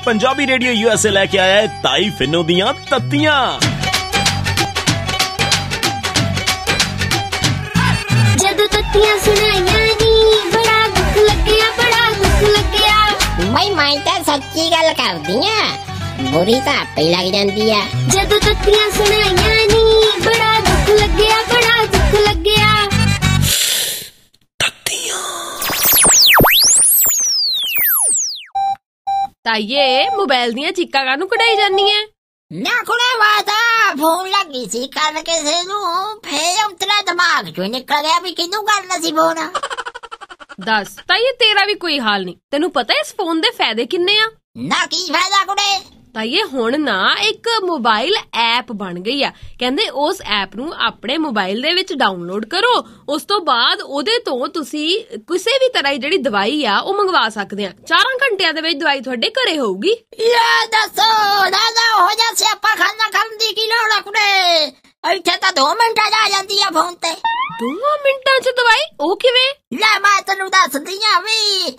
Punjabi radio USA लेके आया है ताई फिनो दियां तत्तियां। जदों तत्तियां सुनाइयां नी बड़ा दुख लग्या, बड़ा दुख लग्या। मैं तो सच्ची गल करदी आ, बुरी तो आपे लग जांदी आ। जदों तत्तियां सुनाइयां नी बड़ा दुख लग्या, बड़ा दुख लग्या। ताइये मोबाइल दियां चीकां कानू कढाई जानी है? ना कुड़े वादा फोन लगी सी कर किसे नू, फिर उतरा दिमाग चों निकल गया भी किनू करना सी फोन। दस ताइये तेरा भी कोई हाल नहीं, तेनू पता है इस फोन दे फायदे किन्ने आ? ना की फायदा कुड़े? ताइये हुण ना एक मोबाइल ऐप बन गई आ, कहंदे उस ऐप नू अपने मोबाइल दे विच डाउनलोड करो, उस तो बाद ओदे तो तुसी किसी भी तरह दी जेहड़ी दवाई आ ओ मंगवा सकदे आ। 4 घंटियां दे विच दवाई तुहाडे घरे होऊगी। या दसो दादा हो जा सियापा खाना करन दी की लोड़ कुड़े, इत्थे तां 2 मिंटां च आ जांदी आ फोन ते। 2 मिंटां च दवाई? ओ किवें? ले मैं तैनू दसदी आ वी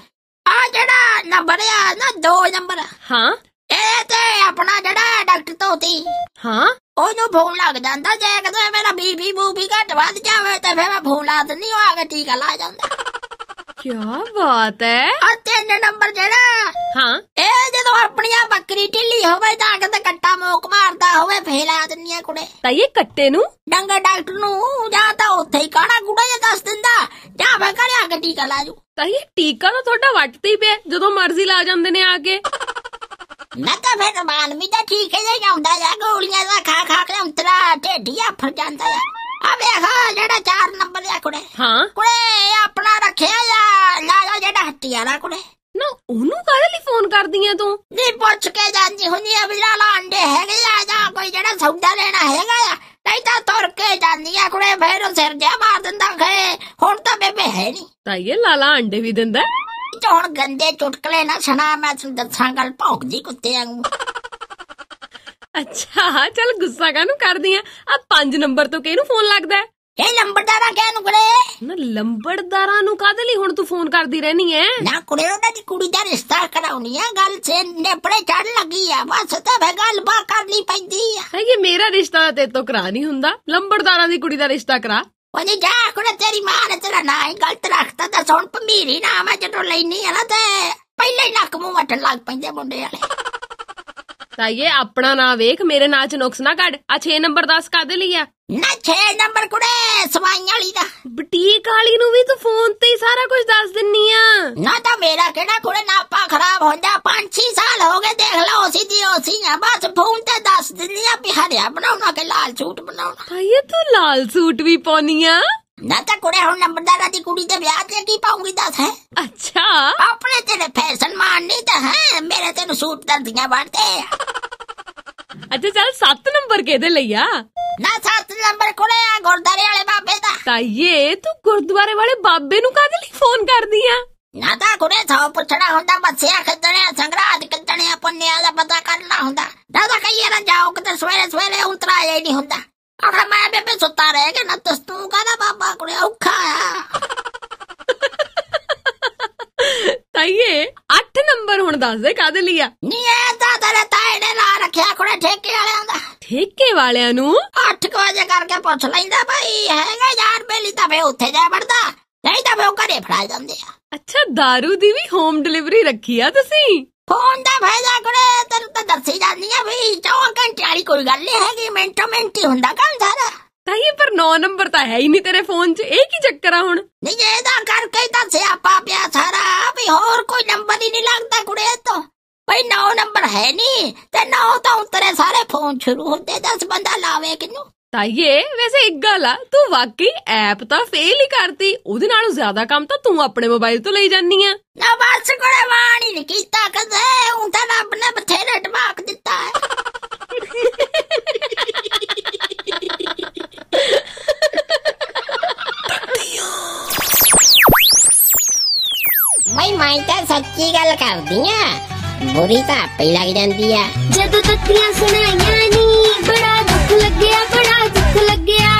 आ जेड़ा नंबर आ ना 2 नंबर। हाँ ते अपना जड़ा डॉक्टर तोती हाँ ओनू फोन लग जांदा, जे कदे मेरा बीपी बूपी घट वध जावे ते फिर मैं फोन ला दिंदी, ओ आके टीका ला जांदा। क्या बात है। और 3 नंबर जड़ा हाँ ए जदों अपनी बकरी ढिल्ली होवे तां कदे कट्टा मोक मारदा होवे फेर ला दिंदी कुड़े। ताइये कट्टे नू डंगर डॉक्टर नू जा तां उत्थे ही काड़ा कुड़ा जे दस दिंदा, जा मैं घरे आके टीका ला जू। ताइये टीका तो थोड़ा वट ते ही पिया, जदों मर्जी ला जांदे ने आके। ना तो फिर मान भी तो ठीक है जाऊंदा या गोलियां दा खा खा के अंतरा ढेडिया फर जांदा है। अब देखा जेड़ा 4 नंबर या कुड़े हाँ कुड़े अपना रखया या ला जेड़ा हट्टी वाला कुड़े ना ओनू काहदे लई फोन करदी है तू? नी पुछ के जांदी हुंदी आ भी लाला अंडे हैगे या कोई जेड़ा सौदा लेना हैगा या नहीं तो तुर के जांदी आ कुड़े, फिर सिर जा मार दिंदा खे। हुण तां बेबे है नहीं। ताइये लाला अंडे भी दिंदा? हुण गंदे चुटकले ना सुना, मैं दसां गल भौंकदी कुत्ते वांगू। अच्छा चल गुस्सा कानू करदी है। अब 5 नंबर तो किहनू फोन लगदा है? ए लंबड़दारा कहनू कुड़े ना लंबड़दारा नू काहदे लई हुण तू फोन करदी रहनी है? ना कुड़े ओदा दी कुड़ी दा रिश्ता कराउनी है, गल से नेपड़े चढ़ लगी है, बस ते फिर गल बा करनी पैंदी है। ये मेरा रिश्ता ते तो करा नहीं हुंदा, लंबड़दारा दी कुड़ी दा रिश्ता करा। ओनी जा कुड़े तेरी मां ने तेरा ना ही गलत रखता ते सुन भमीरी नाम है जदों लैनी है ना ते पहले ही नक मुंह वटन लग पैंदे मुंडे वाले। ताइये अपना ना वेख, मेरे नां च नुक्स ना कढ। आ 6 नंबर 10 काहदे लई आ? ना 6 नंबर कुड़े सवाइयां वाली दा। बुटीक वाली नू भी तू फोन ते ही सारा कुछ दस दिन्नी आ। ना तो मेरा केड़ा कुड़े नापा खराब होंदा, 5-6 साल हो गए देख लो ओसी दी ओसी है, बस फोन ते दस दिन्नी आ भी हरिया बनाउणा के लाल सूट बनाउणा। ताइये तू लाल सूट भी पाउनी आ? ना तो कुड़े हुण नंबरदारा दी कुड़ी दे ब्याह ते की पाऊंगी दस है। अच्छा अपने तेरे फैशन मारनी तो है, मेरे तेन सूट दर्दियां बढ़ते। अच्छा चल 7 नंबर केदे लई आ? ना 7 नंबर कुड़े गुरुद्वारे वाले बाबे दा। ताइये तू गुरुद्वारे वाले बाबे नू काहदे लई फोन करदी आ? ना तो कुड़े 100 पुछड़ा हुंदा, बसिया खिदणे संगराज किदणे पुन्निया दा पता करना हुंदा। ना तो कई बार जाओ कि सवेरे सवेरे उतरा ही नहीं हुंदा। आखिर मैं बेबे सुता रह गया ना, तू कहदा बाबा कुड़े औखा आ। ताइये 8 नंबर हुण दस दे काहदे लई आ? नी ए ता तेरे ताए ने ला रखिया कुड़े ठेके वालियां दा। ठेके वालियां नू 8 बजे करके पुछ लैंदा भाई हैगा यार बेली तां फे उत्थे जा वड़दा, नहीं तां फे ओ घरे फड़ा जांदे आ। अच्छा दारू दी भी होम डिलीवरी रखी आ तुसी? फोन दा फायदा कुड़े तेनू तां दसी जांदी आ भी 4 घंटे वाली कोई गल नहीं हैगी, मिंटो मिंट ही हुंदा काम सारा। ताइये पर 9 नंबर तो है ही नहीं तेरे फोन च, एक ही चक्कर आ हुण। नहीं एदा करके ही तां स्यापा पिया सारा भी होर कोई नंबर ही नहीं लगदा कुड़े तो। भाई 9 नंबर है नहीं ते 9 तो उतरे सारे फोन शुरू होते, 10 बंदा लावे किनू। ताइये वैसे एक गल आ, तू वाकई ऐप तो फेल ही करती, उहदे नालों ज्यादा काम तो तू अपने मोबाइल तो लई जानी आ। ना बस कुड़े वाण ही नहीं कीता कदे, हुण तां रब ने बथेरे दिमाग दिता है। मैं तो सच्ची गल करदी आ, बुरी तो आपे लग जांदी आ। जदों तत्तियां सुनाइयां नी बड़ा दुख लग्या, बड़ा दुख लग्या।